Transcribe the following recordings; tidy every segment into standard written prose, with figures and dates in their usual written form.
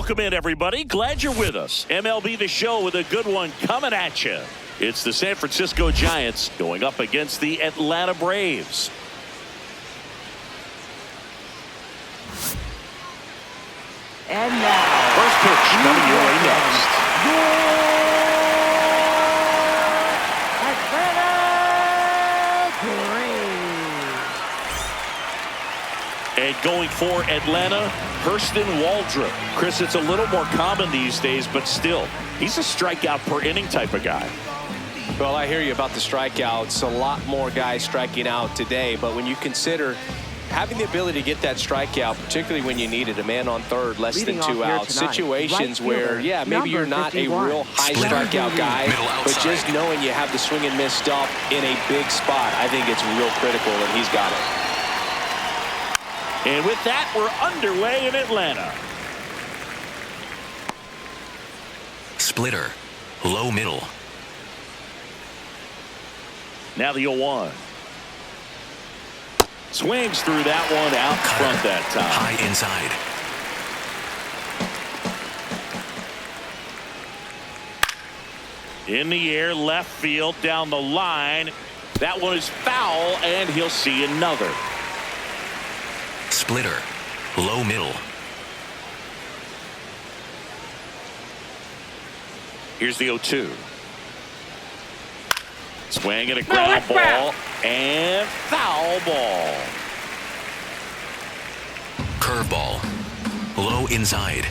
Welcome in, everybody. Glad you're with us. MLB The Show with a good one coming at you. It's the San Francisco Giants going up against the Atlanta Braves. And now, first pitch coming your way next. Atlanta Braves. And going for Atlanta, Hurston Waldrop. Chris, it's a little more common these days, but still, he's a strikeout per inning type of guy. Well, I hear you about the strikeouts. A lot more guys striking out today, but when you consider having the ability to get that strikeout, particularly when you need it, a man on third, less than 2 outs, situations where, yeah, maybe you're not a real high strikeout guy, but just knowing you have the swing and miss stuff in a big spot, I think it's real critical, and he's got it. And with that, we're underway in Atlanta. Splitter, low middle. Now the 0-1. Swings through that one out front that time. High inside. In the air, left field, down the line. That one is foul, and he'll see another. Splitter, low middle. Here's the 0-2. Swing and a ground ball, and foul ball. Curveball, low inside.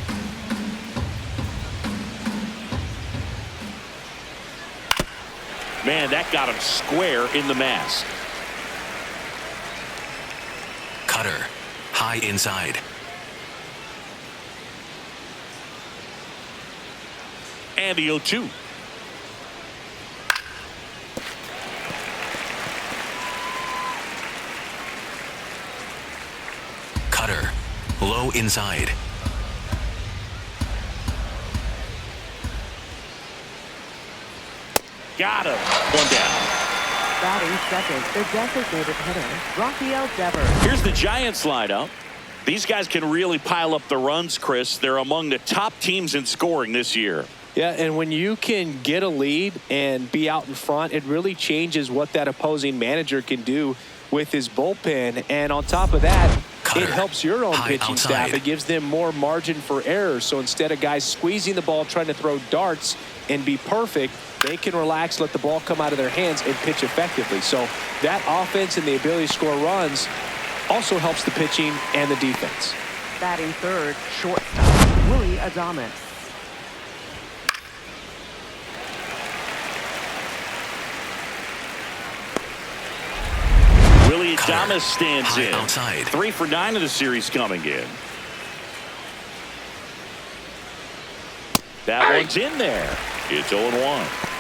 Man, that got him square in the mask. Cutter, high inside. And the 0-2. Cutter, low inside. Got him. One down. Batting second, the designated hitter, Rafael Devers. Here's the Giants lineup. These guys can really pile up the runs, Chris. They're among the top teams in scoring this year. Yeah, and when you can get a lead and be out in front, it really changes what that opposing manager can do with his bullpen. And on top of that, it helps your own pitching staff. It gives them more margin for error. So instead of guys squeezing the ball, trying to throw darts and be perfect, they can relax, let the ball come out of their hands, and pitch effectively. So that offense and the ability to score runs also helps the pitching and the defense. Batting third, shortstop, Willy Adames. Willy Adames stands in. Outside. 3 for 9 of the series coming in. That one's in there. It's 0-1.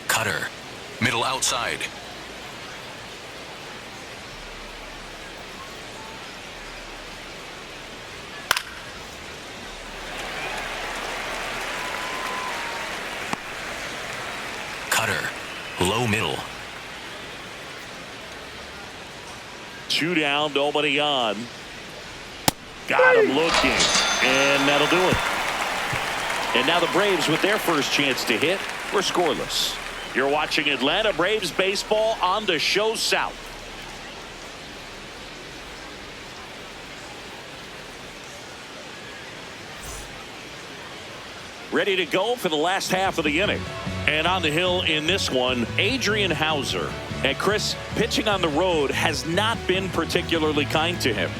Cutter, middle outside. Cutter, low middle. 2 down, nobody on. Got him looking, and that'll do it. And now the Braves with their first chance to hit. We're scoreless. You're watching Atlanta Braves baseball on the Show South. Ready to go for the last half of the inning. And on the hill in this one, Adrian Houser. And Chris, pitching on the road has not been particularly kind to him.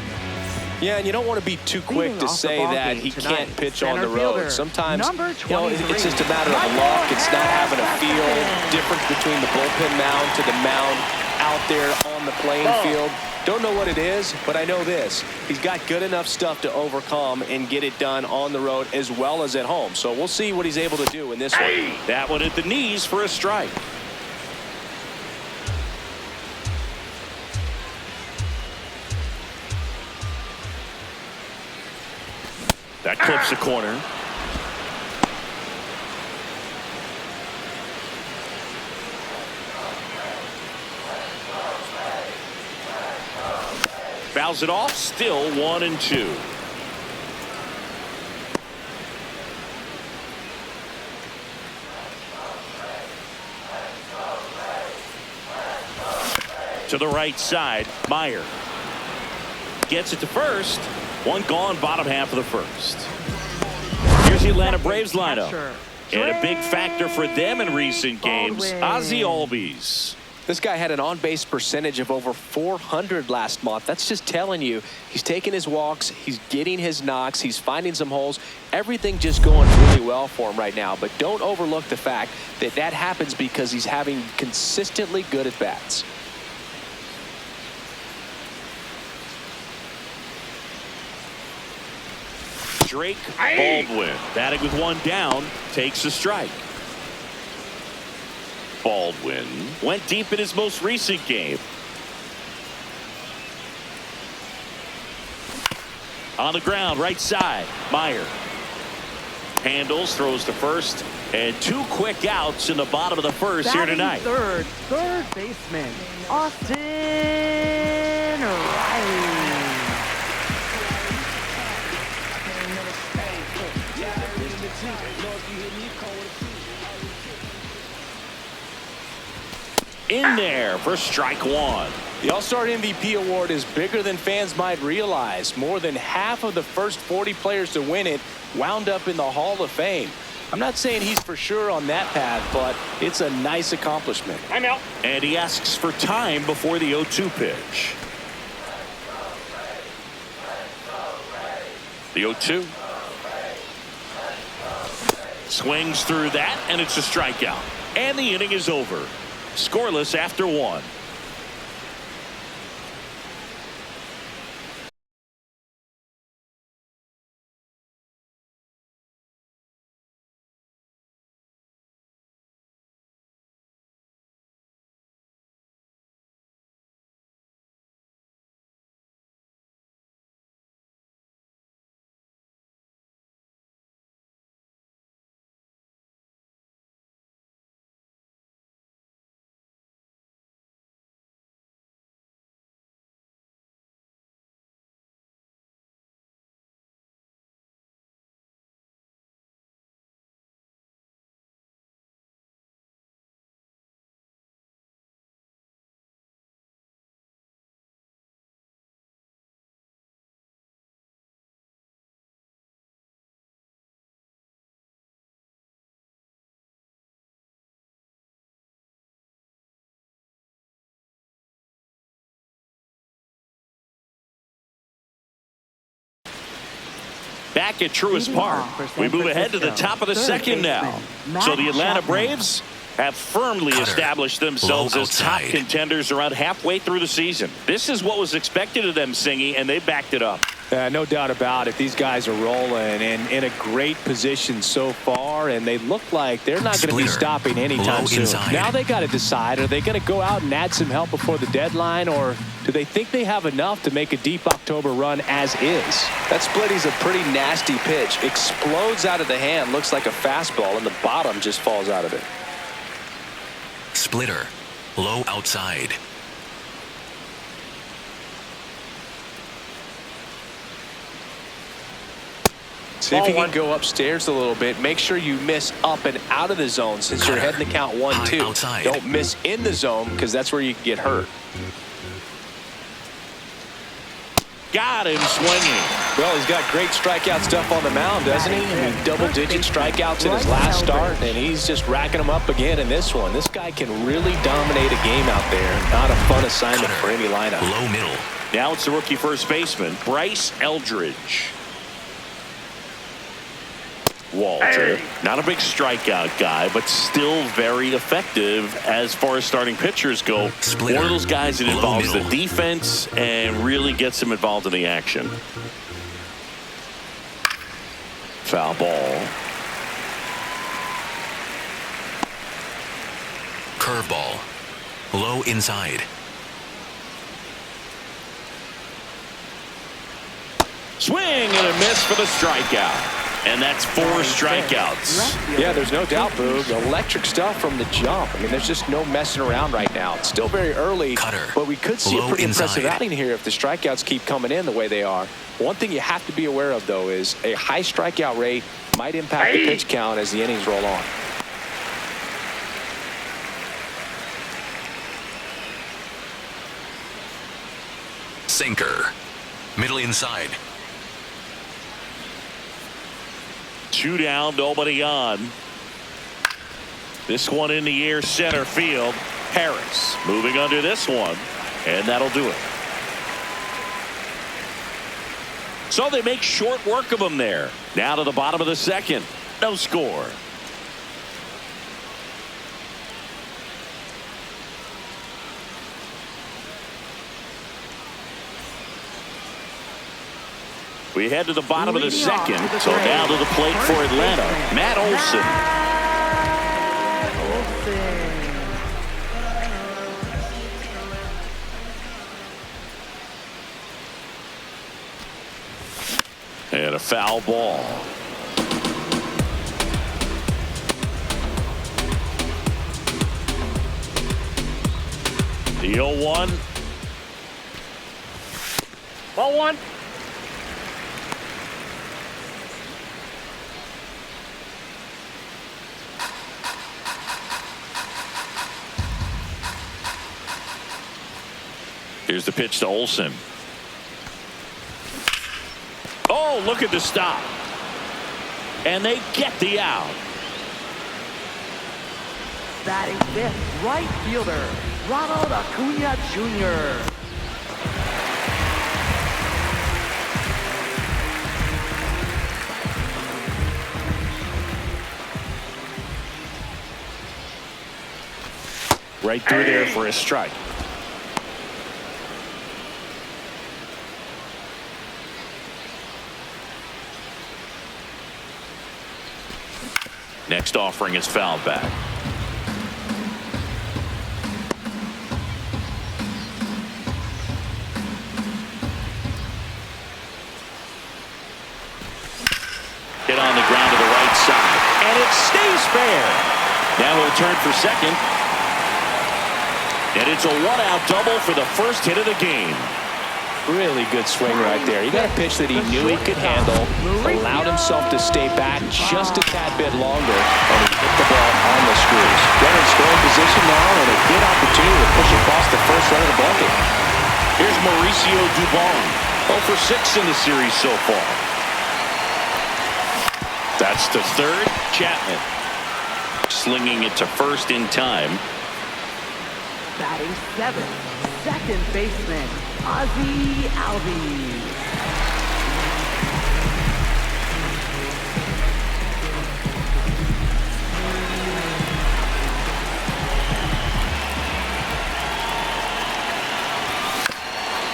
Yeah, and you don't want to be too quick to say that he can't pitch on the road. Sometimes, you know, it's just a matter of luck. It's not having a feel. Difference between the bullpen mound to the mound out there on the playing field. Don't know what it is, but I know this. He's got good enough stuff to overcome and get it done on the road as well as at home. So we'll see what he's able to do in this one. That one at the knees for a strike. That clips the corner. Fouls it off. Still 1-2. To the right side, Meyer gets it to first. One gone, bottom half of the first. Here's the Atlanta Braves lineup. And a big factor for them in recent games, Ozzie Albies. This guy had an on-base percentage of over 400 last month. That's just telling you he's taking his walks, he's getting his knocks, he's finding some holes. Everything just going really well for him right now. But don't overlook the fact that that happens because he's having consistently good at-bats. Drake Baldwin, batting with one down, takes a strike. Baldwin went deep in his most recent game. On the ground, right side, Meyer handles, throws to first, and 2 quick outs in the bottom of the first here tonight. Third baseman, Austin Riley. In there for strike one. The All-Star MVP award is bigger than fans might realize. More than half of the first 40 players to win it wound up in the Hall of Fame. I'm not saying he's for sure on that path, but it's a nice accomplishment. I'm out. And he asks for time before the 0-2 pitch. The 0-2. Swings through that, and it's a strikeout. And the inning is over. Scoreless after 1. Back at Truist Park, we move ahead to the top of the second now. So the Atlanta Braves have firmly established themselves as top contenders around halfway through the season. This is what was expected of them, Singy, and they backed it up. No doubt about it. These guys are rolling and in a great position so far, and they look like they're not going to be stopping anytime soon. Now they got to decide, are they going to go out and add some help before the deadline, or do they think they have enough to make a deep October run as is? That splitty's a pretty nasty pitch. Explodes out of the hand, looks like a fastball, and the bottom just falls out of it. Splitter, low outside. See if you can go upstairs a little bit. Make sure you miss up and out of the zone since you're heading to count 1-2. Don't miss in the zone because that's where you can get hurt. Got him swinging. Well, he's got great strikeout stuff on the mound, doesn't he? I mean, double-digit strikeouts in his last start, and he's just racking them up again in this one. This guy can really dominate a game out there. Not a fun assignment for any lineup. Low middle. Now it's the rookie first baseman, Bryce Eldridge. Walter, not a big strikeout guy, but still very effective as far as starting pitchers go. One of those guys that involves the defense and really gets them involved in the action. Foul ball. Curveball. Low inside. Swing and a miss for the strikeout. And that's 4 strikeouts. Yeah, there's no doubt, Boog. Electric stuff from the jump. I mean, there's just no messing around right now. It's still very early, but we could see a pretty impressive outing here if the strikeouts keep coming in the way they are. One thing you have to be aware of, though, is a high strikeout rate might impact the pitch count as the innings roll on. Sinker. Middle inside. 2 down, nobody on. This one in the air, center field. Harris moving under this one, and that'll do it. So they make short work of him there. Now to the bottom of the second. No score. We head to the bottom of the second. So now to the plate for Atlanta, Matt Olson. And a foul ball. The 0-1. Ball 1. Here's the pitch to Olson. Oh, look at the stop. And they get the out. Batting fifth, right fielder, Ronald Acuna Jr. Right through there for a strike. Next offering is fouled back. Hit on the ground to the right side, and it stays fair. Now he'll turn for second. And it's a 1-out double for the first hit of the game. Really good swing right there. He got a pitch that he knew he could handle, allowed himself to stay back just a tad bit longer, and he hit the ball on the screws. Runner in scoring position now, and a good opportunity to push across the first run of the bucket. Here's Mauricio Dubon, 0 for 6 in the series so far. That's the third. Chapman slinging it to first in time. Batting seventh, second baseman, Ozzie Albies.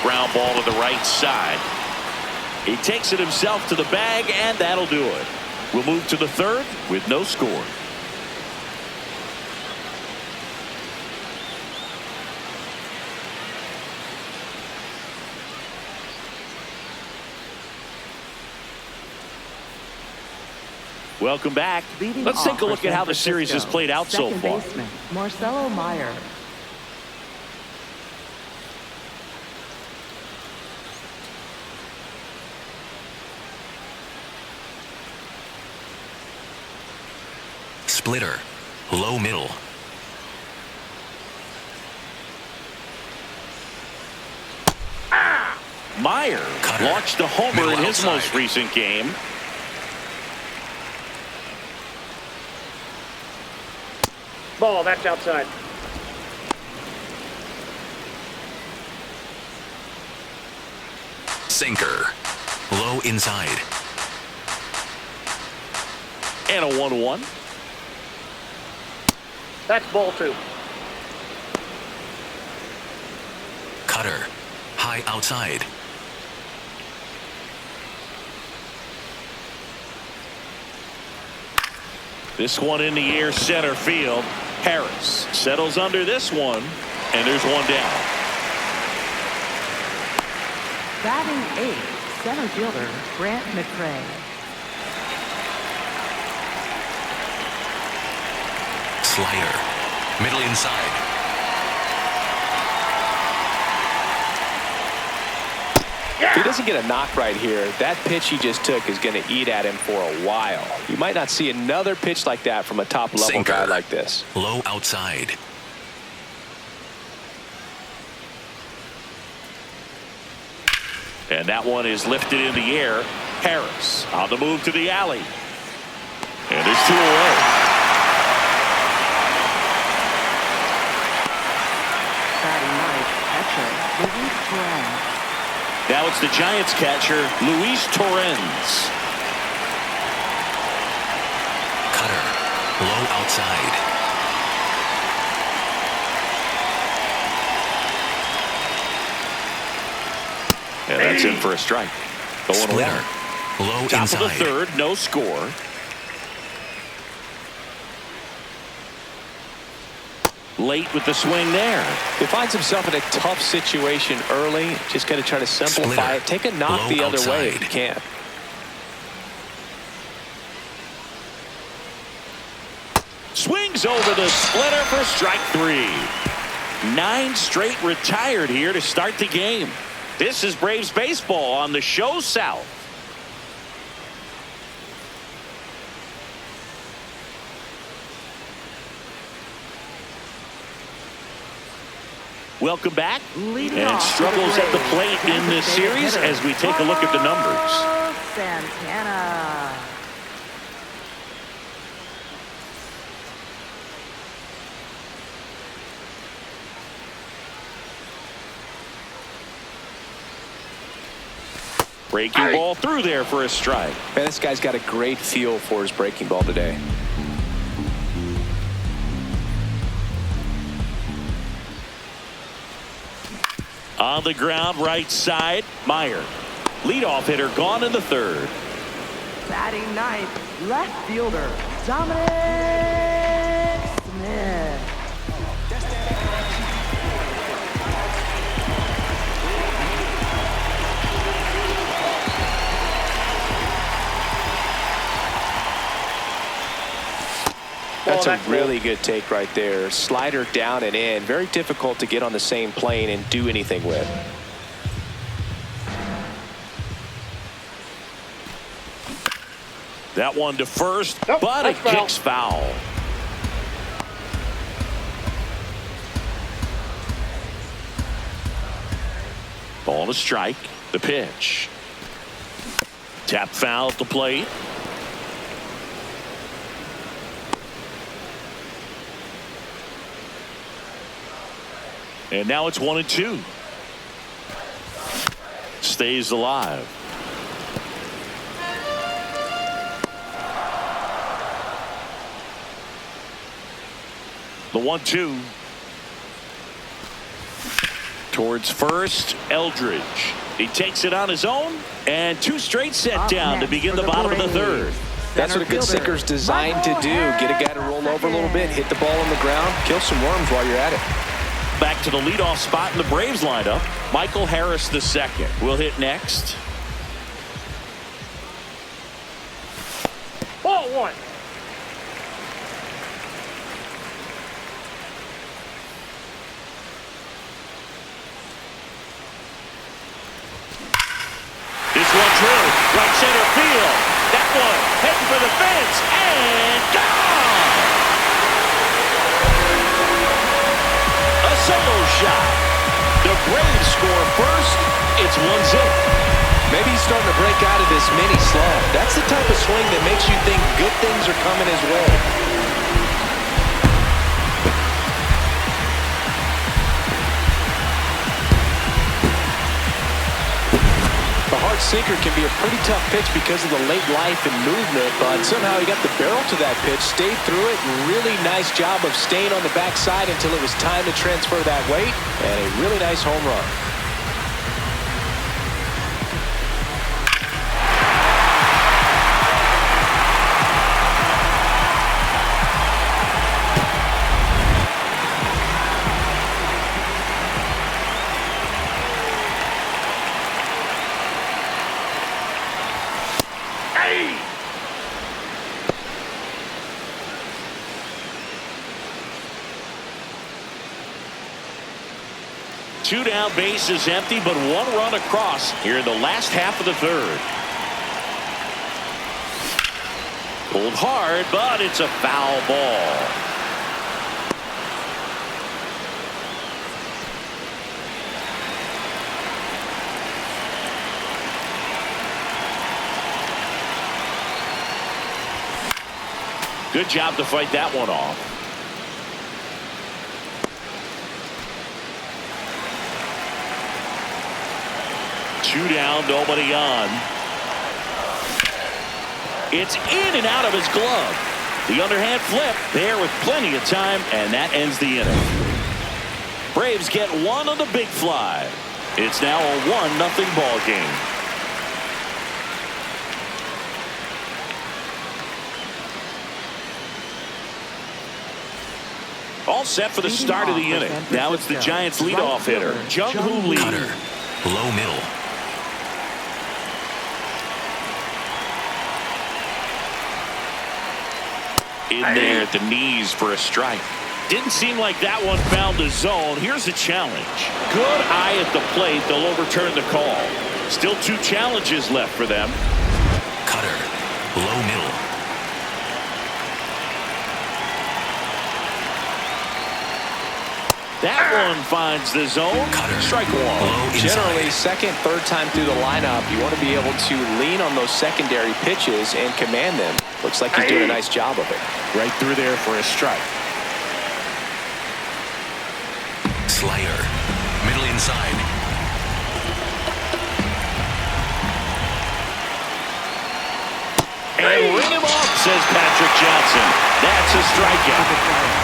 Ground ball to the right side. He takes it himself to the bag, and that'll do it. We'll move to the third with no score. Welcome back. Leading Let's take a off look for at how San the series has Francisco, played out so second far. Baseman, Marcelo Meyer. Splitter. Low middle. Meyer Cutter. launched a homer Middle in his outside. most recent game. Ball, that's outside. Sinker. Low inside. And a 1-1. That's ball 2. Cutter. High outside. This one in the air, center field. Harris settles under this one, and there's one down. Batting eighth, center fielder, Grant McCray. Slider. Middle inside. If he doesn't get a knock right here, that pitch he just took is going to eat at him for a while. You might not see another pitch like that from a top-level Sinker. guy like this. Low outside. And that one is lifted in the air. Harris on the move to the alley. And there's 2 away. Batting ninth, catcher, Luis Torrens. Now it's the Giants catcher, Luis Torrens. Cutter. Low outside. And that's in for a strike. Going Splitter. along. Low Top inside. of the third, no score. Late with the swing there. He finds himself in a tough situation early. Just got to try to simplify Splitter. it. Take a knock Low the other way if outside. you can. Swings over the splitter for strike 3. 9 straight retired here to start the game. This is Braves baseball on the Show South. Welcome back. Leading And off for the struggles at the Braves, plate in this designated series hitter, as we take a look at the numbers. Carlos Santana. Breaking ball through there for a strike. Man, this guy's got a great feel for his breaking ball today. On the ground, right side, Meyer. Leadoff hitter gone in the third. Batting ninth, left fielder, Dominic Smith. That's a that's really good take right there. Slider down and in. Very difficult to get on the same plane and do anything with. That one to first, Nope, but it that's foul. kicks foul. Ball to strike. The pitch. Tap foul at the plate. And now it's 1-2. Stays alive. The 1-2. Towards first, Eldridge. He takes it on his own, and 2 straight set Up down to next begin for the bottom of the Braves, third. That's center what a good fielder, sinker's designed to do. Get a guy to roll over a little bit, hit the ball on the ground, kill some worms while you're at it. Back to the leadoff spot in the Braves lineup. Michael Harris II will hit next. Ball 1. This one drilled right center field. That one heading for the fence and gone. A solo shot. The Braves score first. It's 1-0. Maybe he's starting to break out of this mini slump. That's the type of swing that makes you think good things are coming his way. The hard sinker can be a pretty tough pitch because of the late life and movement, but somehow he got the barrel to that pitch, stayed through it, and really nice job of staying on the backside until it was time to transfer that weight, and a really nice home run. 2 down, bases empty, but 1 run across here in the last half of the third. Pulled hard, but it's a foul ball. Good job to fight that one off. Two down, nobody on. It's in and out of his glove. The underhand flip there with plenty of time, and that ends the inning. Braves get 1 on the big fly. It's now a 1-0 ball game. All set for the start of the inning. Now it's the Giants leadoff hitter, Jung-Hoo Lee. Cutter. Low middle. In there at the knees for a strike. Didn't seem like that one found the zone. Here's the challenge. Good eye at the plate. They'll overturn the call. Still 2 challenges left for them. Cutter. Low middle. That one finds the zone. Cutter. Strike 1. Low Generally, inside. second, third time through the lineup, you want to be able to lean on those secondary pitches and command them. Looks like he's doing a nice job of it. Right through there for a strike. Slider. Middle inside. And ring him off, says Patrick Johnson. That's a strikeout.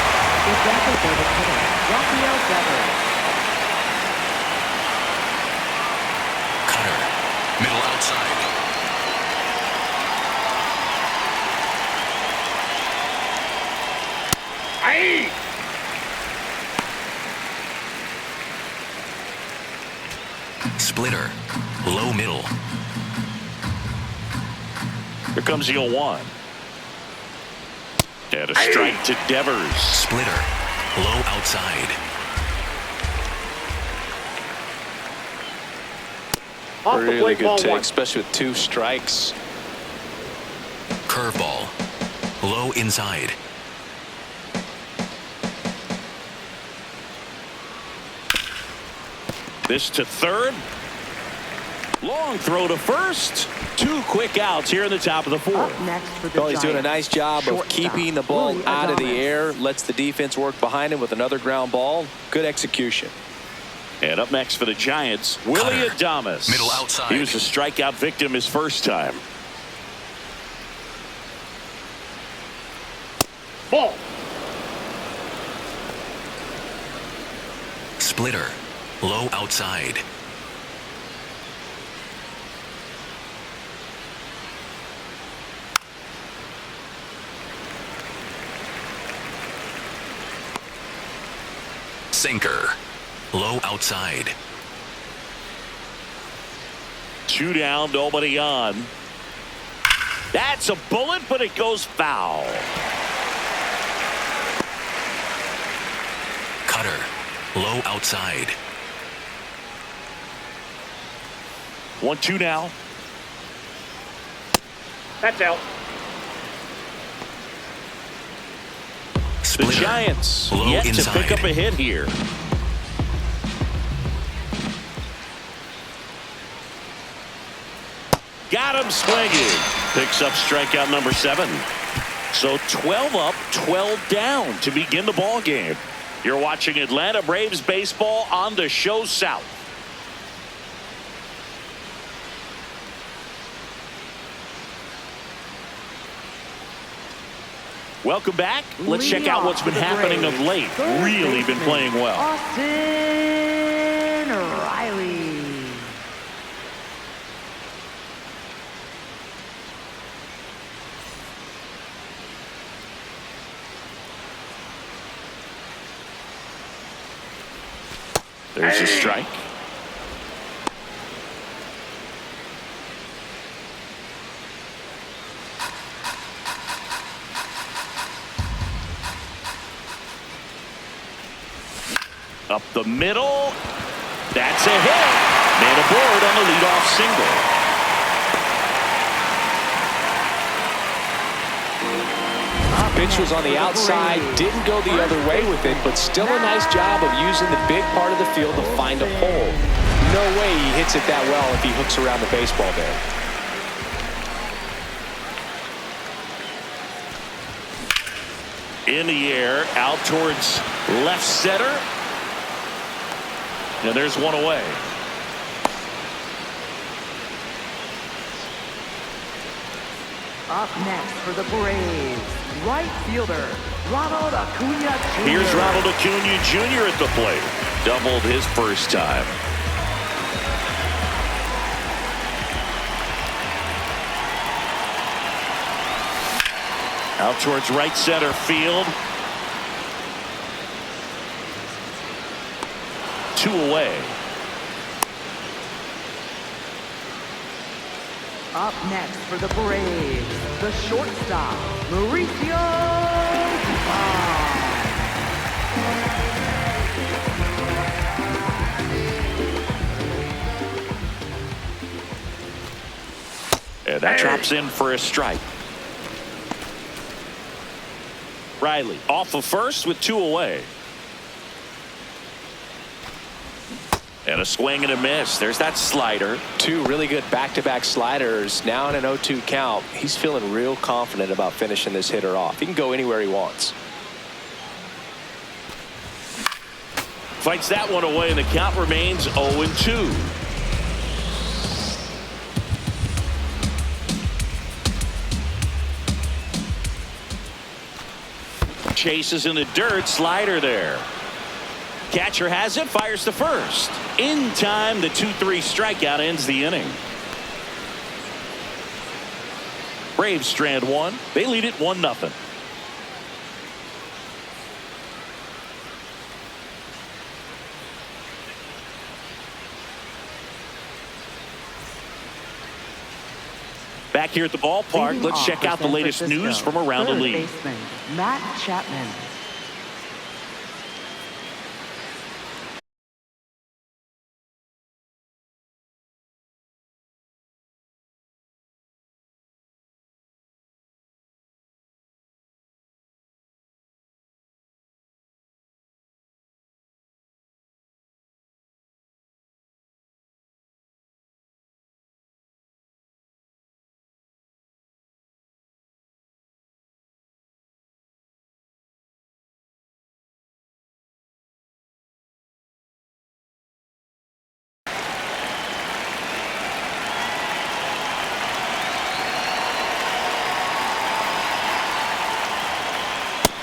The designated hitter, Rafael Devers. Cutter. Middle outside. Aye. Splitter. Low middle. Here comes the 0-1. And a strike to Devers. Splitter. Low outside. Off the Really plate, good ball take, 1. especially with 2 strikes. Curveball. Low inside. This to third. Long throw to first. 2 quick outs here in the top of the 4th. Up next for the Well, he's doing a nice job of Shortstop, keeping the ball Willie out of the Adames. air, lets the defense work behind him with another ground ball. Good execution. And up next for the Giants, Willie Cutter. Adames. Middle outside. He was a strikeout victim his first time. Ball. Splitter. Low outside. Sinker. Low outside. 2 down, nobody on. That's a bullet, but it goes foul. Cutter. Low outside. 1-2 now. That's out. The Splitter. Giants Low yet inside. to pick up a hit here. Got him swinging. Picks up strikeout number 7. So 12 up, 12 down to begin the ball game. You're watching Atlanta Braves baseball on the Show South. Welcome back. Let's check out what's been happening of late. Really been playing well. Austin Riley. There's a strike. Up the middle. That's a hit. Man aboard on the leadoff single. Pitch was on the outside, didn't go the other way with it, but still a nice job of using the big part of the field to find a hole. No way he hits it that well if he hooks around the baseball there. In the air, out towards left center. And there's one away. Up next for the Braves, right fielder, Ronald Acuna Jr. Here's Ronald Acuna Jr. at the plate. Doubled his first time. Out towards right center field. 2 away. Up next for the Braves, the shortstop, Mauricio Dubon. And that drops in for a strike. Riley off of first with 2 away. And a swing and a miss. There's that slider. 2 really good back-to-back sliders. Now in an 0-2 count. He's feeling real confident about finishing this hitter off. He can go anywhere he wants. Fights that one away, and the count remains 0-2. Chases in the dirt, slider there. Catcher has it, fires to first. In time, the 2-3 strikeout ends the inning. Braves strand 1. They lead it 1-0. Back here at the ballpark, Leading let's off check for out the San latest Francisco, news from around the third league. baseman, Matt Chapman.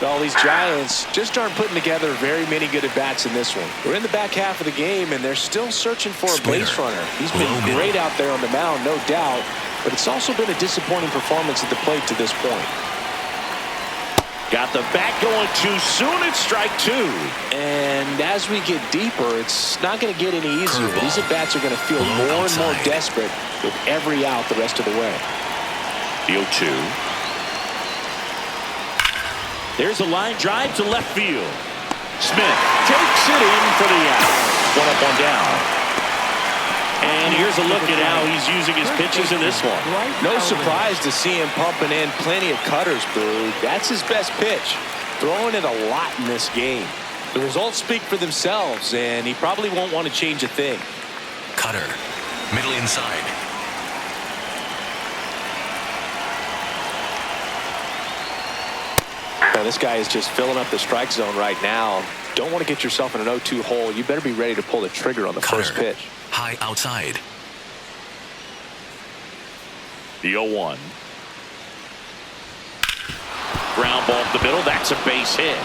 Well, these Giants just aren't putting together very many good at-bats in this one. We're in the back half of the game, and they're still searching for a base runner. He's been great out there on the mound, no doubt, but it's also been a disappointing performance at the plate to this point. Got the bat going too soon. It's strike 2. And as we get deeper, it's not going to get any easier. These at-bats are going to feel more and more desperate with every out the rest of the way. The 0-2. There's a line drive to left field. Smith takes it in for the out. 1 up, 1 down. And here's a look at how he's using his pitches in this one. No surprise to see him pumping in plenty of cutters, Boo. That's his best pitch. Throwing it a lot in this game. The results speak for themselves, and he probably won't want to change a thing. Cutter. Middle inside. Now, this guy is just filling up the strike zone right now. Don't want to get yourself in an 0-2 hole. You better be ready to pull the trigger on the first pitch. High outside. The 0-1. Ground ball up the middle. That's a base hit.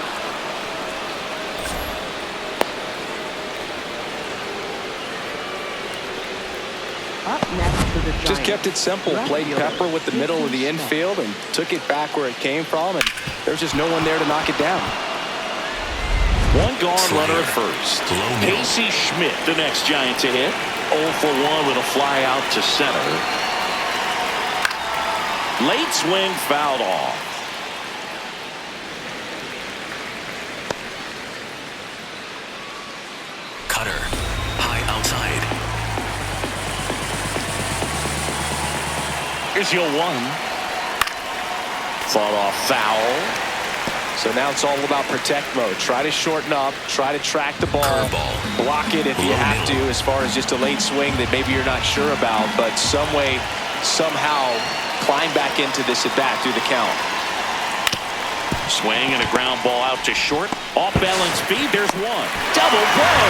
Up next to the Giants. Just kept it simple. Left Played fielder, Pepper with the middle of the Jason infield and took it back where it came from, and there's just no one there to knock it down. 1 gone, Slayer. runner at first. Low middle. Casey Schmidt, the next Giant to hit. 0 for 1 with a fly out to center. Late swing fouled off. Cutter. High Here's your 1. Fought off foul. So now it's all about protect mode. Try to shorten up, try to track the ball, Curveball. block it if you have to, as far as just a late swing that maybe you're not sure about, but some way, somehow climb back into this at bat through the count. Swing and a ground ball out to short. Off balance speed. There's 1. Double play.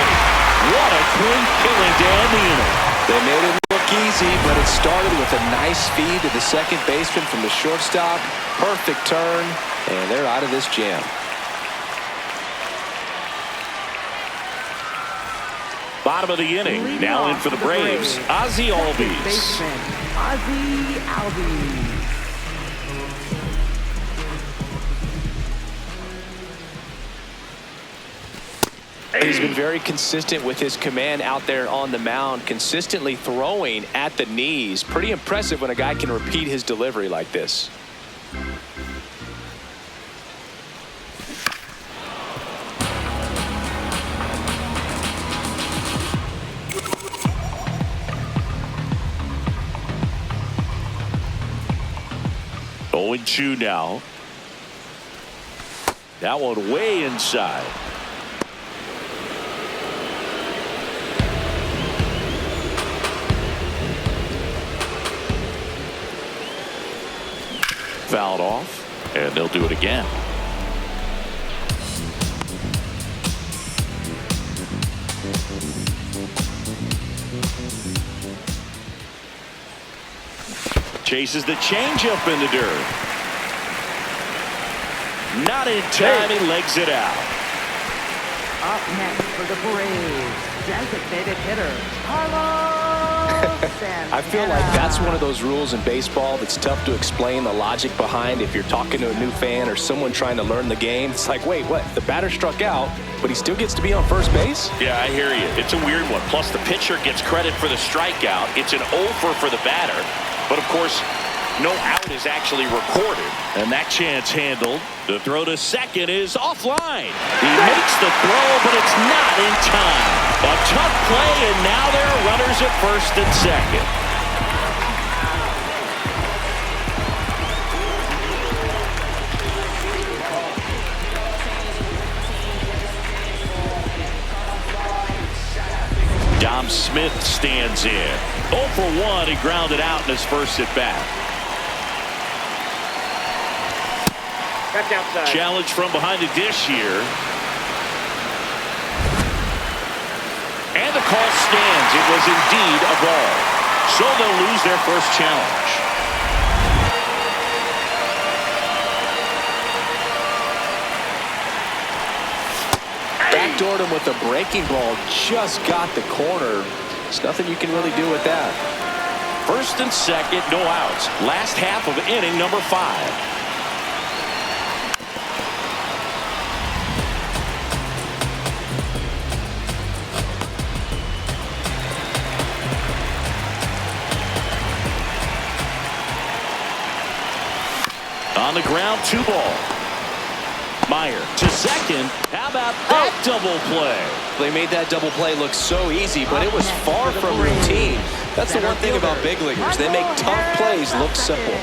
What a clean killing to end the inning. They made it look easy, but it started with a nice feed to the second baseman from the shortstop. Perfect turn, and they're out of this jam. Bottom of the inning. Leading Now in off for the Braves. Ozzie Second Albies. baseman, Ozzie Albies. He's been very consistent with his command out there on the mound, consistently throwing at the knees. Pretty impressive when a guy can repeat his delivery like this. Oh, 0-2 now. That one way inside. Fouled off, and they'll do it again. Chases the changeup in the dirt. Not in time, he legs it out. Up next for the Braves, designated hitter, Carlos Santana. I feel like that's one of those rules in baseball that's tough to explain the logic behind if you're talking to a new fan or someone trying to learn the game. It's like, wait, what? The batter struck out, but he still gets to be on first base? Yeah, I hear you. It's a weird one. Plus, the pitcher gets credit for the strikeout. It's an over for the batter. But, of course, no out is actually recorded. And that chance handled. The throw to second is offline. He makes the throw, but it's not in time. A tough play, and now there are runners at first and second. Dom Smith stands in. 0 for 1, he grounded out in his first at bat. That's outside. Challenge from behind the dish here. And the call stands. It was indeed a ball. So they'll lose their first challenge. Backdoored him with a breaking ball, just got the corner. There's nothing you can really do with that. First and second, no outs. Last half of inning number 5. On the ground, 2 ball. Meyer to second. How about that double play? They made that double play look so easy, but it was far from routine. That's the one thing about big leaguers. They make tough plays look simple.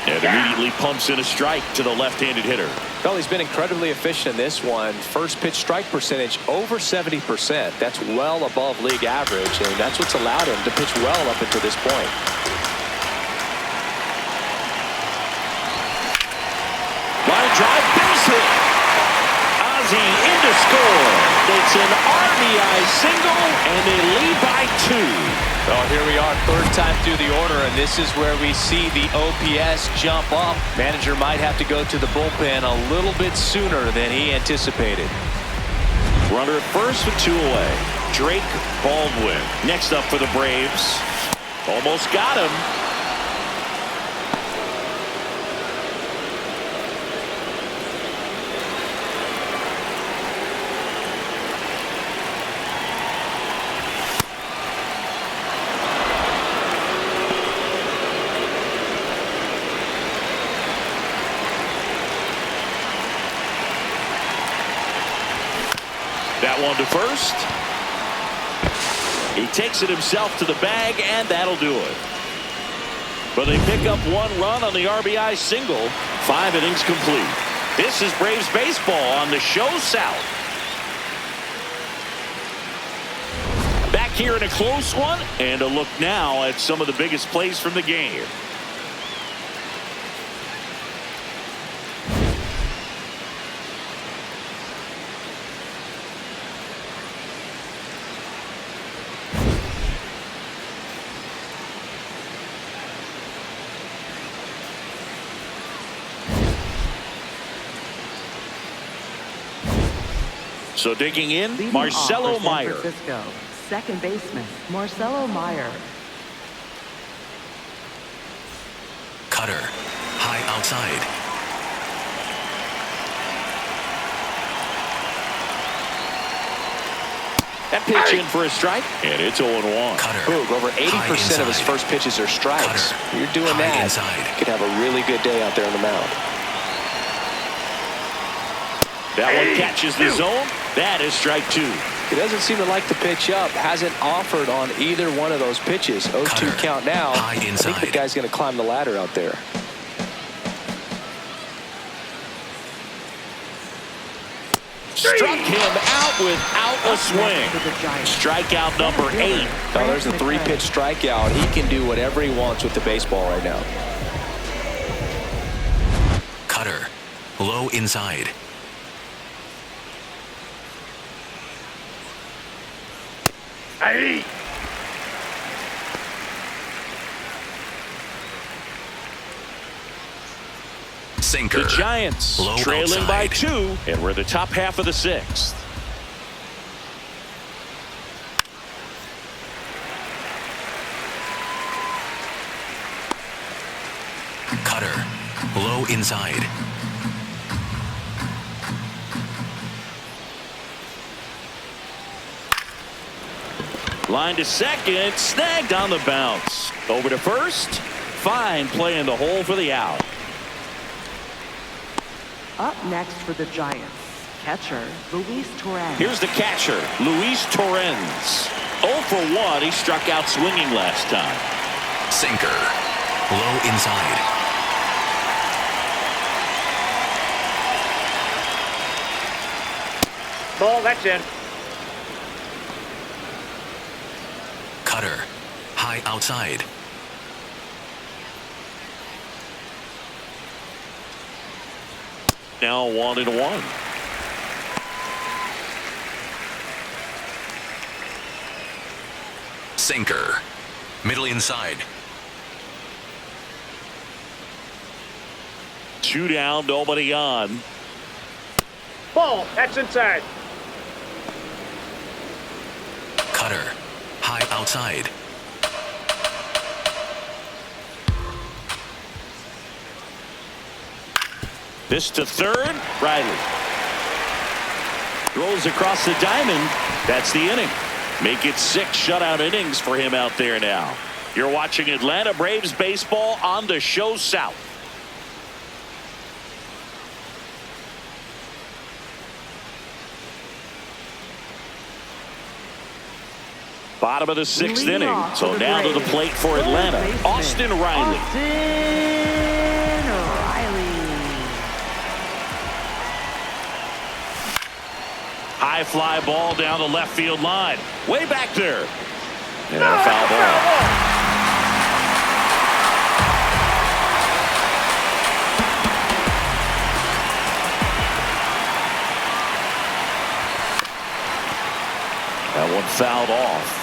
And immediately pumps in a strike to the left-handed hitter. Well, he's been incredibly efficient in this one. First pitch strike percentage over 70%. That's well above league average, and that's what's allowed him to pitch well up until this point. Line drive, base hit. Ozzie in to score. It's an RBI single, and they lead by 2. Well, here we are, third time through the order, and this is where we see the OPS jump up. Manager might have to go to the bullpen a little bit sooner than he anticipated. Runner at first with 2 away. Drake Baldwin next up for the Braves. Almost got him. That one to first. He takes it himself to the bag, and that'll do it. But they pick up one run on the RBI single. 5 innings complete. This is Braves baseball on the Show South. Back here in a close one, and a look now at some of the biggest plays from the game. So digging in, Leading Marcelo off for San Meyer. Francisco, second baseman, Marcelo Meyer. Cutter. High outside. That pitch in for a strike, and it's 0-1. Cutter. Boog, over 80% of his inside. first pitches are strikes. Cutter. You're doing High that. inside. You could have a really good day out there on the mound. That one catches the zone. That is strike 2. He doesn't seem to like the pitch up. Hasn't offered on either one of those pitches. 0-2 Cutter. count now. High I think inside. the guy's going to climb the ladder out there. Struck him out without a swing. For the Giants. Strikeout number 8. Now there's a 3-pitch strikeout. He can do whatever he wants with the baseball right now. Cutter. Low inside. Hey! Sinker. The Giants Low trailing by outside. 2, and we're in the top half of the 6th. Cutter. Low inside. Line to second, snagged on the bounce. Over to first. Fine play in the hole for the out. Up next for the Giants, catcher Luis Torrens. Here's the catcher, Luis Torrens. 0 for 1. He struck out swinging last time. Sinker. Low inside. Ball, that's in. Cutter. High outside. Now 1-1. Sinker. Middle inside. 2 down, nobody on. Ball, that's inside. Cutter. High outside. This to third, Riley. Throws across the diamond. That's the inning. Make it 6 shutout innings for him out there now. You're watching Atlanta Braves baseball on the Show South. Bottom of the 6th Leading inning. off So for the now to the Braves, plate for third Atlanta. baseman, Austin Riley. Austin Riley. High fly ball down the left field line. Way back there. And a foul ball. That one fouled off.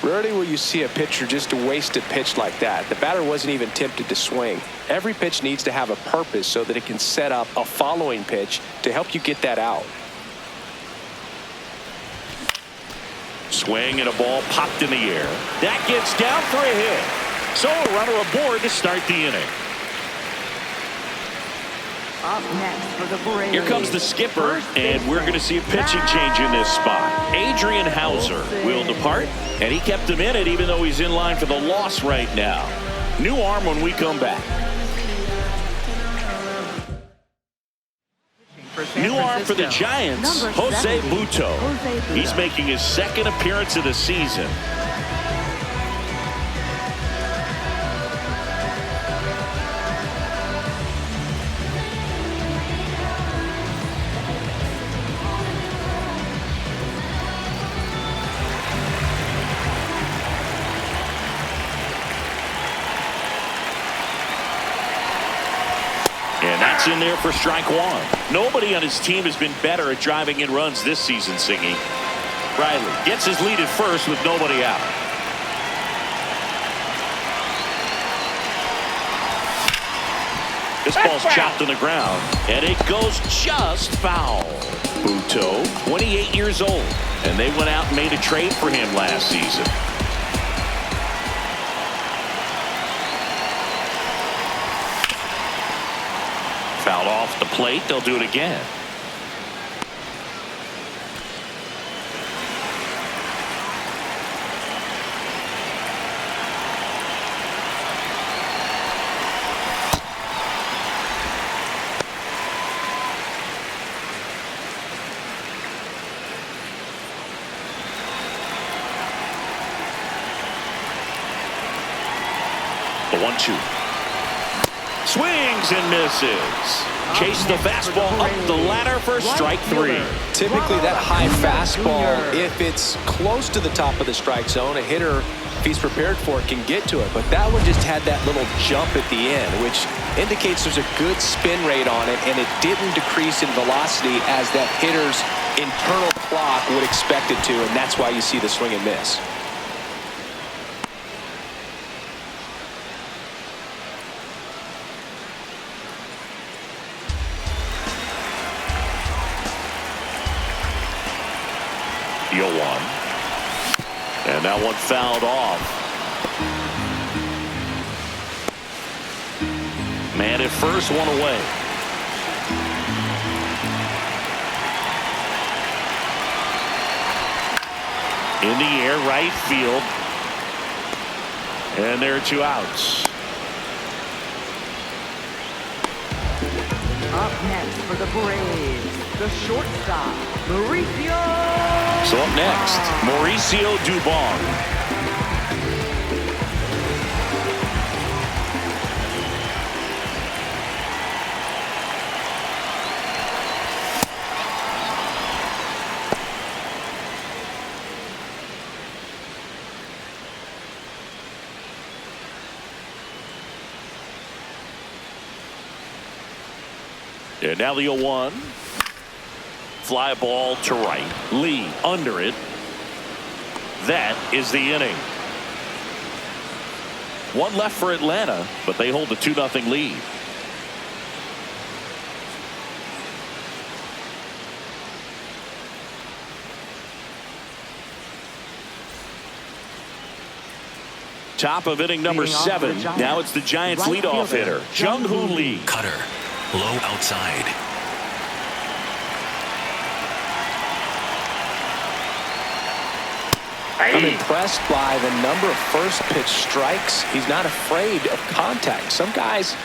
Rarely will you see a pitcher just a wasted pitch like that. The batter wasn't even tempted to swing. Every pitch needs to have a purpose so that it can set up a following pitch to help you get that out. Swing and a ball popped in the air. That gets down for a hit. So a runner aboard to start the inning. Up next for the Braves. Here comes the skipper, and we're going to see a pitching change in this spot. Adrian Hauser will depart, and he kept him in it even though he's in line for the loss right now. New arm when we come back. New arm for the Giants, Jose Butto. He's making his second appearance of the season. And that's in there for strike one. Nobody on his team has been better at driving in runs this season, Singy. Riley gets his lead at first with nobody out. This ball's chopped on the ground, and it goes just foul. Butto, 28 years old, and they went out and made a trade for him last season. Fouled off the plate. They'll do it again. The 1-2. Swings and misses. Chase the fastball up the ladder for strike three. Typically that high fastball, if it's close to the top of the strike zone, a hitter, if he's prepared for it, can get to it. But that one just had that little jump at the end, which indicates there's a good spin rate on it, and it didn't decrease in velocity as that hitter's internal clock would expect it to, and that's why you see the swing and miss. The 0-1. And that one fouled off. Man at first, one away. In the air, right field. And there are two outs. Up next for the Braves, the shortstop, Mauricio. So up next, Mauricio Dubon. And now the 0-1. Fly ball to right. Lee under it. That is the inning. One left for Atlanta, but they hold a 2-0 lead. Top of inning number 7. Now it's the Giants leadoff hitter, Jung-Hoo Lee. Cutter. Low outside. I'm impressed by the number of first pitch strikes. He's not afraid of contact. Some guys,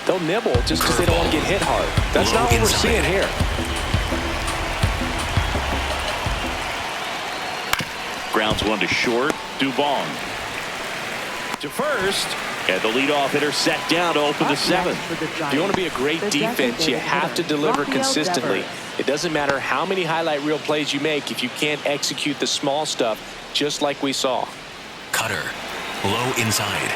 they'll nibble just because they don't want to get hit hard. That's not what we're seeing here. Grounds one to short. Dubon to first. And the leadoff hitter set down to open the 7th. If you want to be a great defense, you have to deliver consistently. It doesn't matter how many highlight reel plays you make if you can't execute the small stuff, just like we saw. Cutter. Low inside.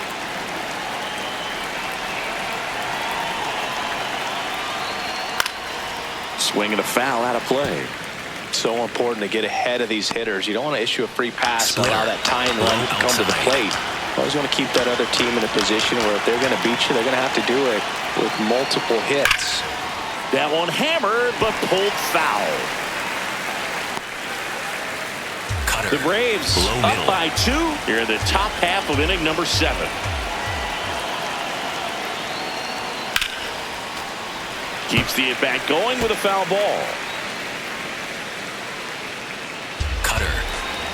Swing and a foul out of play. So important to get ahead of these hitters. You don't want to issue a free pass and allow that tying run to come to the plate. Always want to keep that other team in a position where if they're going to beat you, they're going to have to do it with multiple hits. That one hammered, but pulled foul. Cutter. The Braves Low up middle. by 2 here in the top half of inning number 7. Keeps the at-bat going with a foul ball. Cutter.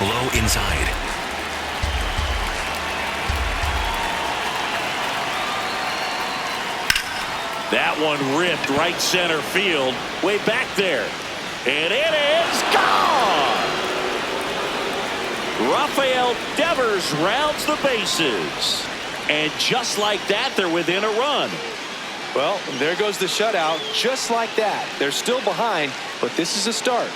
Low inside. That one ripped right center field, way back there. And it is gone! Rafael Devers rounds the bases. And just like that, they're within a run. Well, there goes the shutout. Just like that. They're still behind, but this is a start.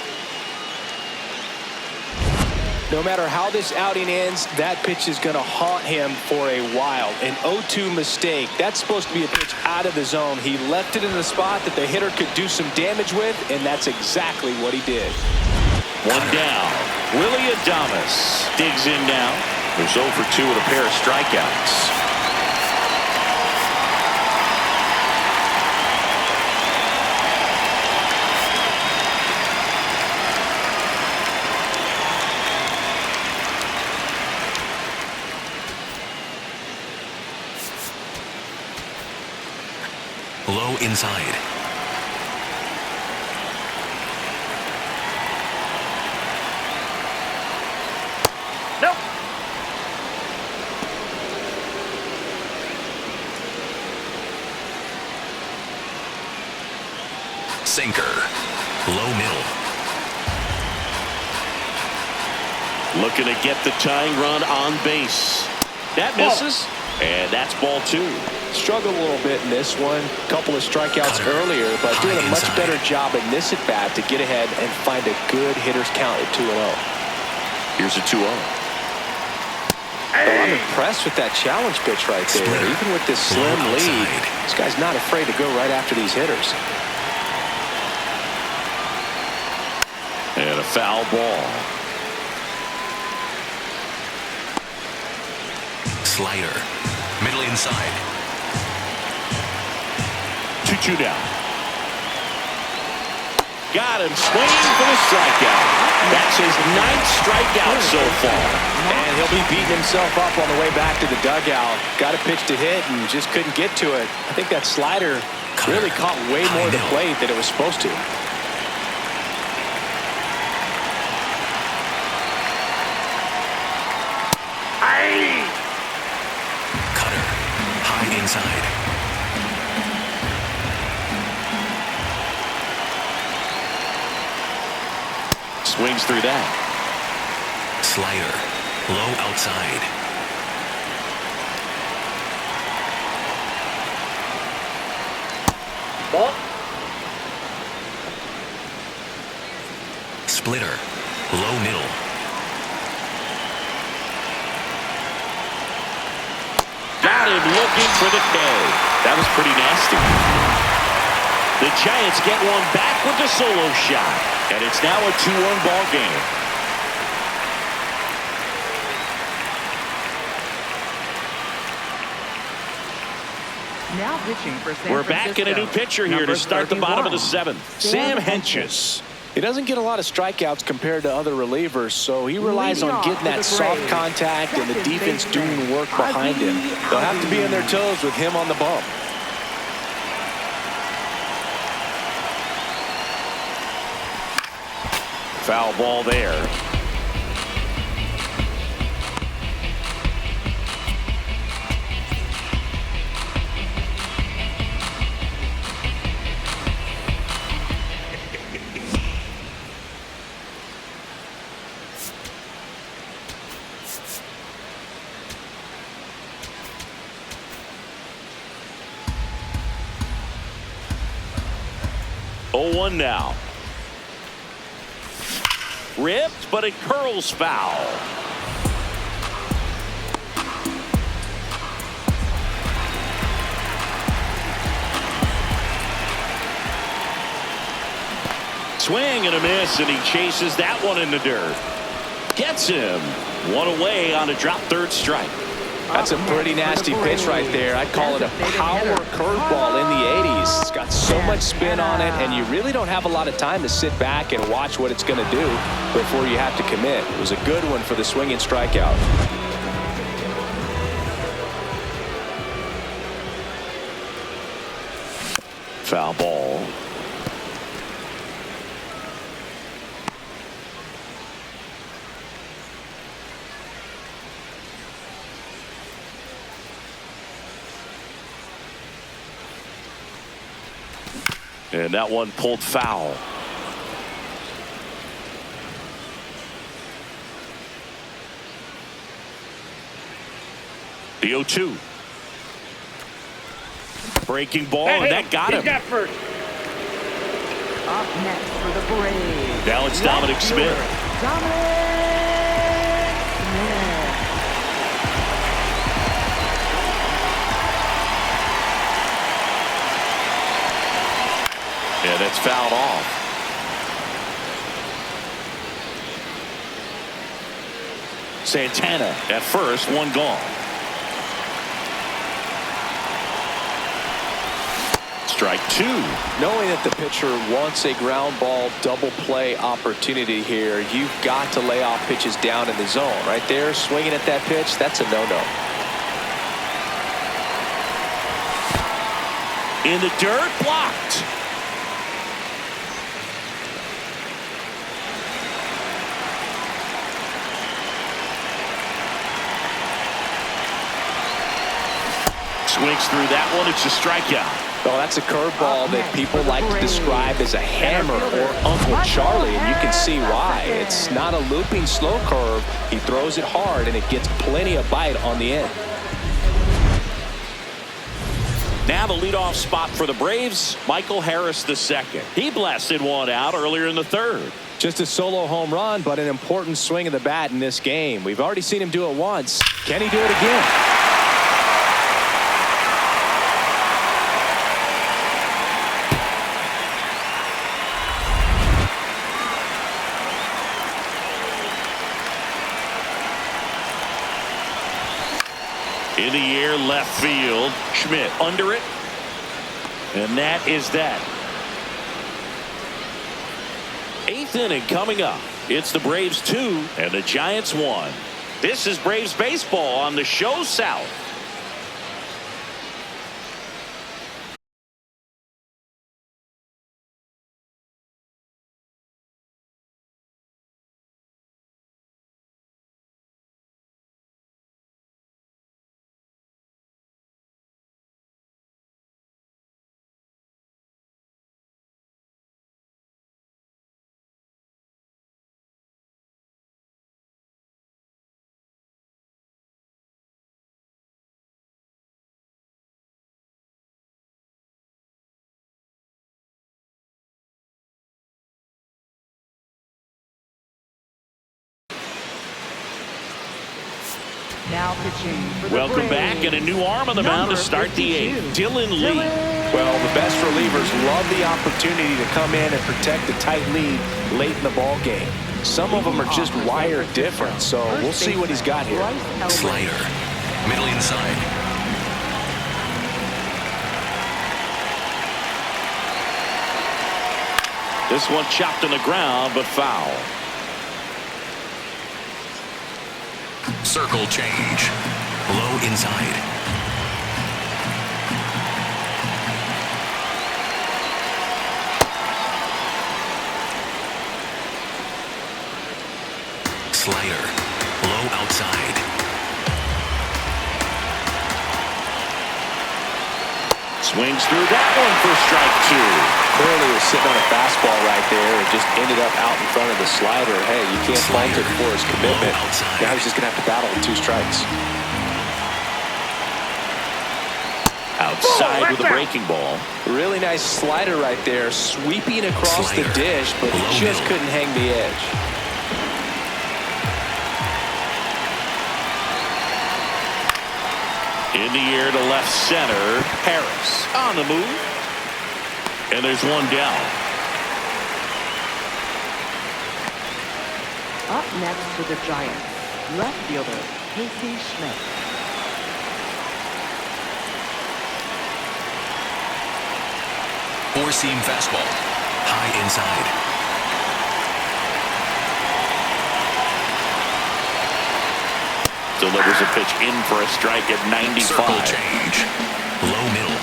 No matter how this outing ends, that pitch is going to haunt him for a while. An 0-2 mistake. That's supposed to be a pitch out of the zone. He left it in a spot that the hitter could do some damage with, and that's exactly what he did. One down. Willy Adames digs in now. There's 0 for 2 with a pair of strikeouts. Low inside. Nope. Sinker. Low middle. Looking to get the tying run on base. That misses. And that's ball 2. Struggled a little bit in this one. Couple of strikeouts earlier, but doing a much better job in this at-bat to get ahead and find a good hitter's count at 2-0. Here's a 2-0. I'm impressed with that challenge pitch right there. Even with this slim lead, this guy's not afraid to go right after these hitters. And a foul ball. Slider. Middle inside. 2-2 down. Got him swinging for the strikeout. That's his 9th strikeout so far. And he'll be beating himself up on the way back to the dugout. Got a pitch to hit and just couldn't get to it. I think that slider really caught way more of the plate than it was supposed to. Cutter. High inside. Swings through that. Slider. Low outside. Ball. Splitter. Low middle. Got him looking for the K. That was pretty nasty. The Giants get one back with the solo shot. And it's now a 2-1 ball game. Now pitching for San We're back in a new pitcher here to start the bottom of the 7th. Sam Hentges. He doesn't get a lot of strikeouts compared to other relievers, so he relies on getting that soft contact and the defense doing work behind him. They'll have to be on their toes with him on the bump. Foul ball there. Oh, 1 now. Ripped, but it curls foul. Swing and a miss, and he chases that one in the dirt. Gets him. One away on a drop third strike. That's a pretty nasty pitch right there. I'd call it a power curveball in the 80s. It's got so much spin on it, and you really don't have a lot of time to sit back and watch what it's going to do before you have to commit. It was a good one for the swinging strikeout. Foul ball. And that one pulled foul. The 0-2. Breaking ball, and that got him. He's got first. Up next for the Braves. Now it's Dominic Smith. Dominic Smith. Yeah, that's fouled off. Santana at first, one gone. Strike two. Knowing that the pitcher wants a ground ball double play opportunity here, you've got to lay off pitches down in the zone. Right there, swinging at that pitch, that's a no-no. In the dirt, blocked. Swings through that one. It's a strikeout. Oh, that's a curveball that people like to describe as a hammer or Uncle Charlie, and you can see why. It's not a looping slow curve. He throws it hard, and it gets plenty of bite on the end. Now the leadoff spot for the Braves, Michael Harris II. He blasted one out earlier in the third. Just a solo home run, but an important swing of the bat in this game. We've already seen him do it once. Can he do it again? In the air, left field. Schmidt under it. And that is that. Eighth inning coming up. It's the Braves 2 and the Giants 1. This is Braves baseball on the Show South. Now pitching for the Welcome back, Braves. and a new arm on the mound to start the 52. eighth. Dylan Lee. Well, the best relievers love the opportunity to come in and protect the tight lead late in the ball game. Some of them are just wired different, so we'll see what he's got here. Slider. Middle inside. This one chopped on the ground, but foul. Circle change. Low inside. Slider. Low outside. Swings through that one for strike two. Clearly was sitting on a fastball right there and just ended up out in front of the slider. Hey, you can't fault it for his commitment. Now he's just going to have to battle with 2 strikes. Outside with a breaking ball. Really nice slider right there, sweeping across the dish, but he just couldn't hang the edge. In the air to left center. Harris on the move. And there's one down. Up next for the Giants, left fielder Casey Schmidt. Four-seam fastball. High inside. Delivers a pitch in for a strike at 95. Circle change. Low middle.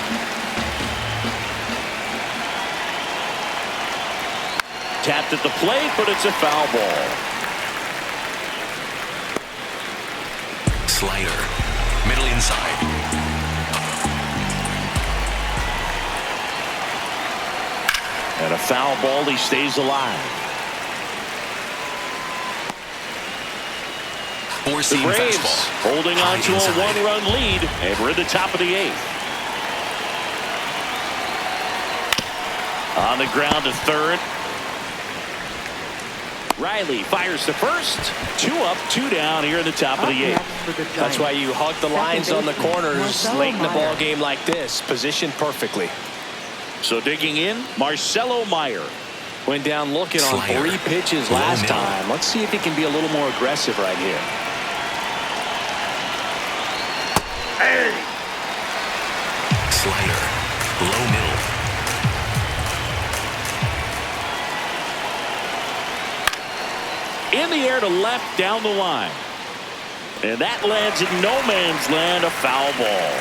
tapped at the plate, but it's a foul ball. Slider. Middle inside. And a foul ball. He stays alive. The Four-seam Braves fastball. holding on High to inside. a one-run lead, and we're in the top of the 8th. On the ground to third. Riley fires to first. 2 up, 2 down here in the top of the 8th. That's why you hug the lines on the corners late in the ball game like this. Positioned perfectly. So digging in, Marcelo Meyer. Went down looking on Slider. 3 pitches Low last middle. time. Let's see if he can be a little more aggressive right here. Slider. Low middle. In the air to left down the line. And that lands in no man's land, a foul ball.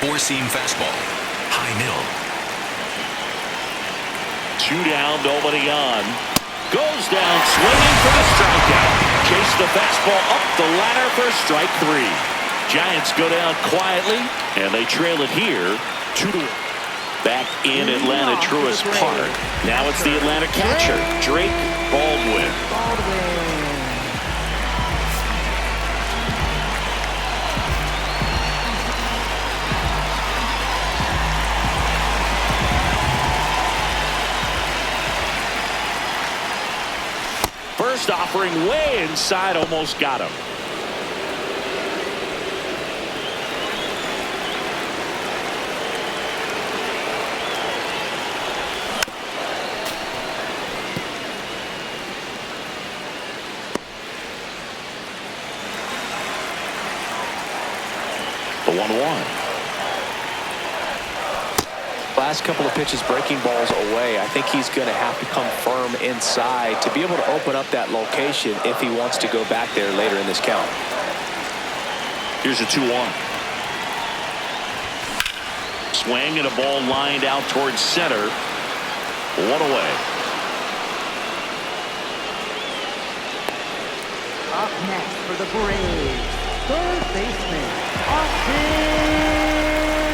Four-seam fastball. High middle. 2 down, nobody on. Goes down, swinging for the strikeout. Chase the fastball up the ladder for strike 3. Giants go down quietly, and they trail it here 2-1. Back in Atlanta Truist Park. Now it's the Atlanta catcher, Drake Baldwin. First offering way inside, almost got him. The 1-1. Last couple of pitches breaking balls away. I think he's going to have to come firm inside to be able to open up that location if he wants to go back there later in this count. Here's a 2-1. Swing and a ball lined out towards center. 1 away. Up next for the Braves, third baseman, Austin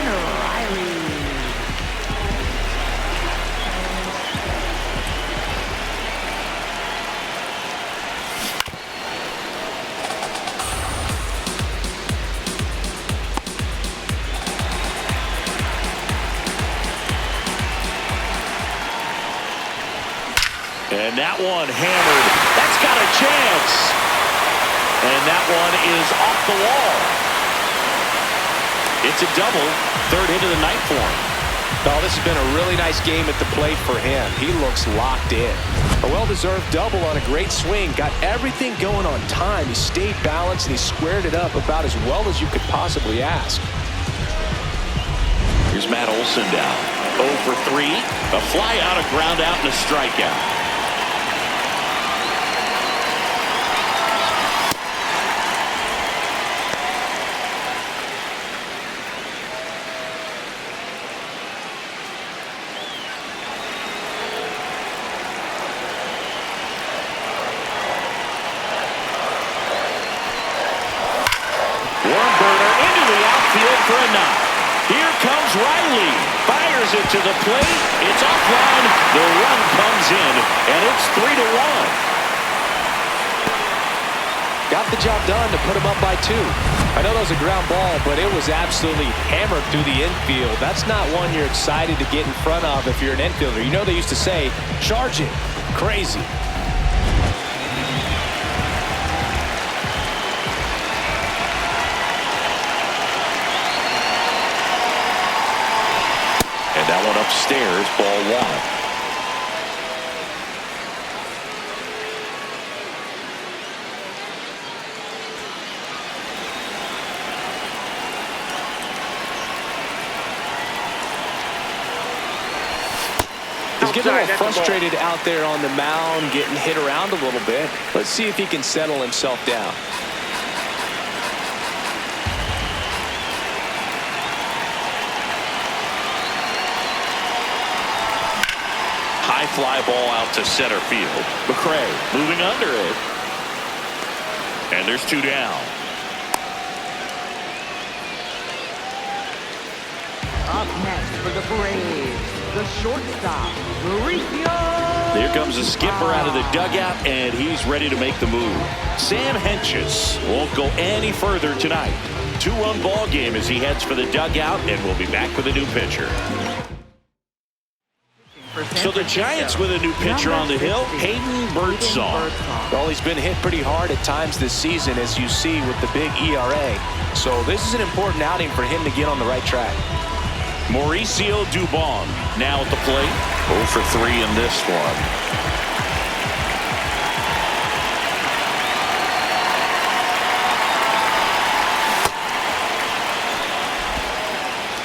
Riley. And that one hammered. That's got a chance. And that one is off the wall. It's a double. Third hit of the night for him. Oh, this has been a really nice game at the plate for him. He looks locked in. A well-deserved double on a great swing. Got everything going on time. He stayed balanced and he squared it up about as well as you could possibly ask. Here's Matt Olson down. 0 for 3. A fly out, a ground out, and a strikeout. For a knock. Here comes Riley. Fires it to the plate. It's offline. The run comes in, and it's 3-1. Got the job done to put him up by 2. I know that was a ground ball, but it was absolutely hammered through the infield. That's not one you're excited to get in front of if you're an infielder. You know they used to say, charge it. Crazy. That one upstairs, ball 1. He's getting a little frustrated out there on the mound, getting hit around a little bit. Let's see if he can settle himself down. fly ball out to center field. McRae moving under it. And there's 2 down. Up next for the Braves, the shortstop, Mauricio. Here comes the skipper out of the dugout, and he's ready to make the move. Sam Hentges won't go any further tonight. 2-run ball game as he heads for the dugout, and we'll be back with a new pitcher. So the Giants with a new pitcher on the hill, Hayden Birdsong. Well, he's been hit pretty hard at times this season, as you see with the big ERA. So this is an important outing for him to get on the right track. Mauricio Dubon now at the plate. 0 for 3 in this one.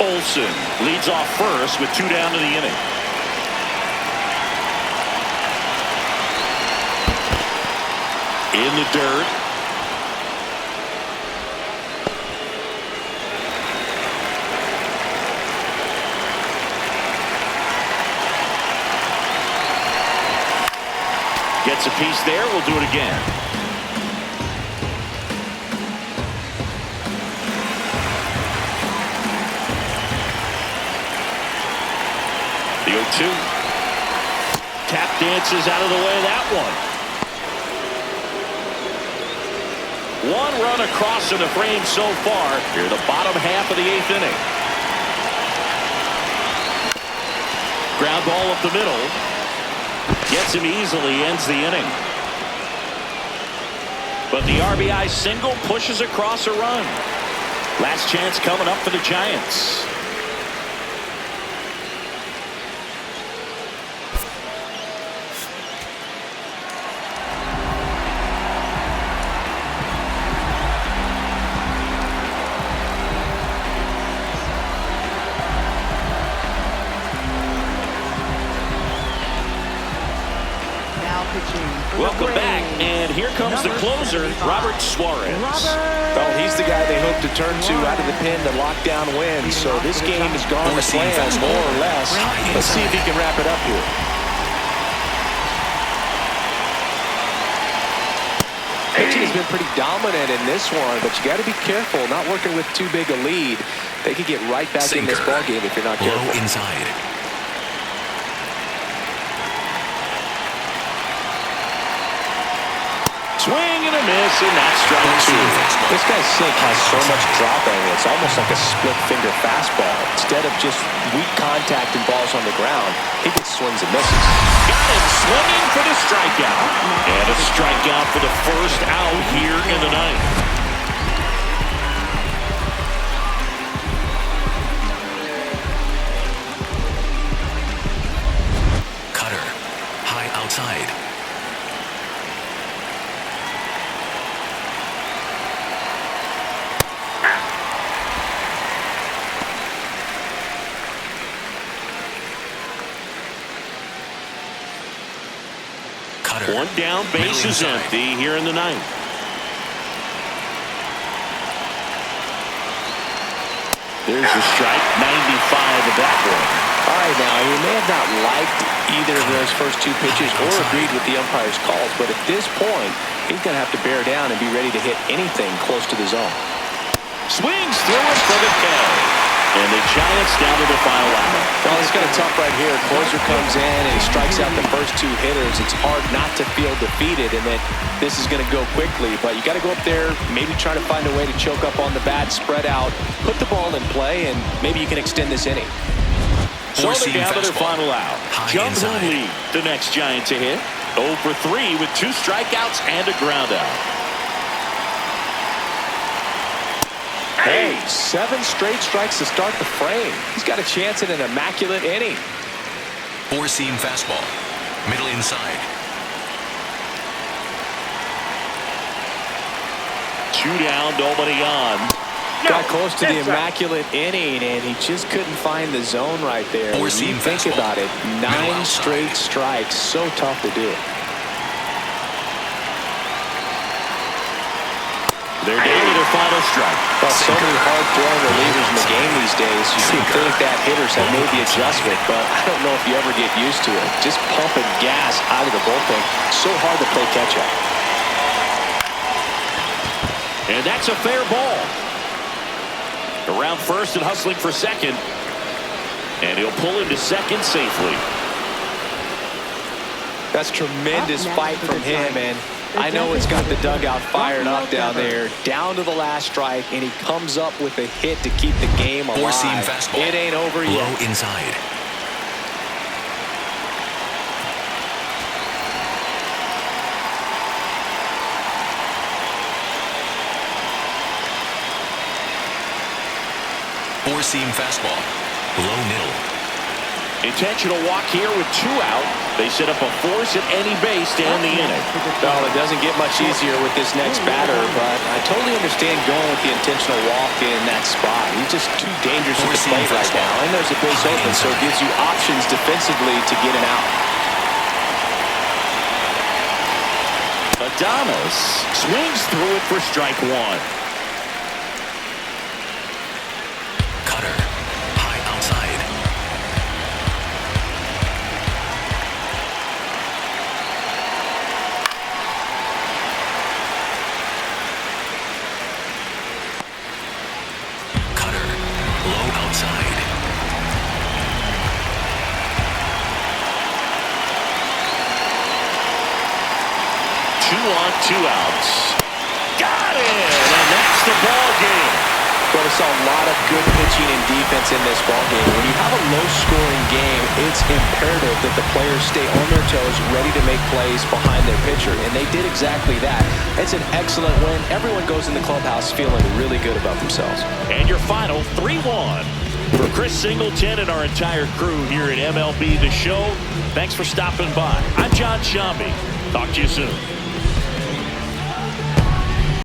Olsen leads off first with 2 down to the inning. In the dirt. Gets a piece there. We'll do it again. The 0-2. Tap dances out of the way of that one. 1 run across in the frame so far here, the bottom half of the 8th inning. Ground ball up the middle. Gets him easily, ends the inning. But the RBI single pushes across a run. Last chance coming up for the Giants. Welcome back, and here comes the closer, Robert Suarez. Well, he's the guy they hope to turn to out of the pen to lock down wins. So this game has gone to plan, more or less. Let's see if he can wrap it up here. Pitching has been pretty dominant in this one, but you got to be careful, not working with too big a lead. They could get right back in this ball game if you're not careful. Low inside. Swing and a miss, and that's strike 2. This guy's sink has so much drop angle. It's almost like a split-finger fastball. Instead of just weak contact and balls on the ground, he gets swings and misses. Got him swinging for the strikeout. And a strikeout for the first out here in the ninth. Cutter. High outside. Cutter. 1 down, base is empty here in the ninth. There's the strike, 95 of that one. All right, now, he may have not liked either of those first 2 pitches or agreed with the umpire's calls, but at this point, he's going to have to bear down and be ready to hit anything close to the zone. Swings through it for the K. And the Giants down to the final out. Well, he's got a tough right here. Closer comes in and he strikes out the first 2 hitters. It's hard not to feel defeated and that this is going to go quickly. But you got to go up there, maybe try to find a way to choke up on the bat, spread out, put the ball in play, and maybe you can extend this inning. So they're down to their final out. Jump who lead the next Giant to hit. 0 for 3 with 2 strikeouts and a ground out. Hey, 7 straight strikes to start the frame. He's got a chance at an immaculate inning. 4-seam fastball. Middle inside. 2 down, nobody on. Got close to the immaculate inning, and he just couldn't find the zone right there. When you think about it, 9 straight strikes, so tough to do it. They're down to their final strike. Well, so many hard-throwing relievers in the game these days. You would think that hitters have made the adjustment, but I don't know if you ever get used to it. Just pumping gas out of the bullpen. So hard to play catch-up. And that's a fair ball. Around first and hustling for second. And he'll pull him to second safely. That's tremendous fight from him, and I know it's got the dugout fired up down there. Down to the last strike, and he comes up with a hit to keep the game alive. Four-seam fastball. It ain't over yet. Low inside. Four-seam fastball. Low middle. Intentional walk here with 2 out. They set up a force at any base to end the inning. Well, it doesn't get much easier with this next batter, but I totally understand going with the intentional walk in that spot. He's just too dangerous at the plate right now, and there's a base open, so it gives you options defensively to get an out. Adames swings through it for strike 1. Cutter. High outside. Cutter. Low outside. 2 on, 2 outs. Got it! And that's the ball game. But we saw a lot of good pitching and defense in this ballgame. When you have a low-scoring game, it's imperative that the players stay on their toes, ready to make plays behind their pitcher, and they did exactly that. It's an excellent win. Everyone goes in the clubhouse feeling really good about themselves. And your final 3-1. For Chris Singleton and our entire crew here at MLB The Show, thanks for stopping by. I'm John Shambi. Talk to you soon.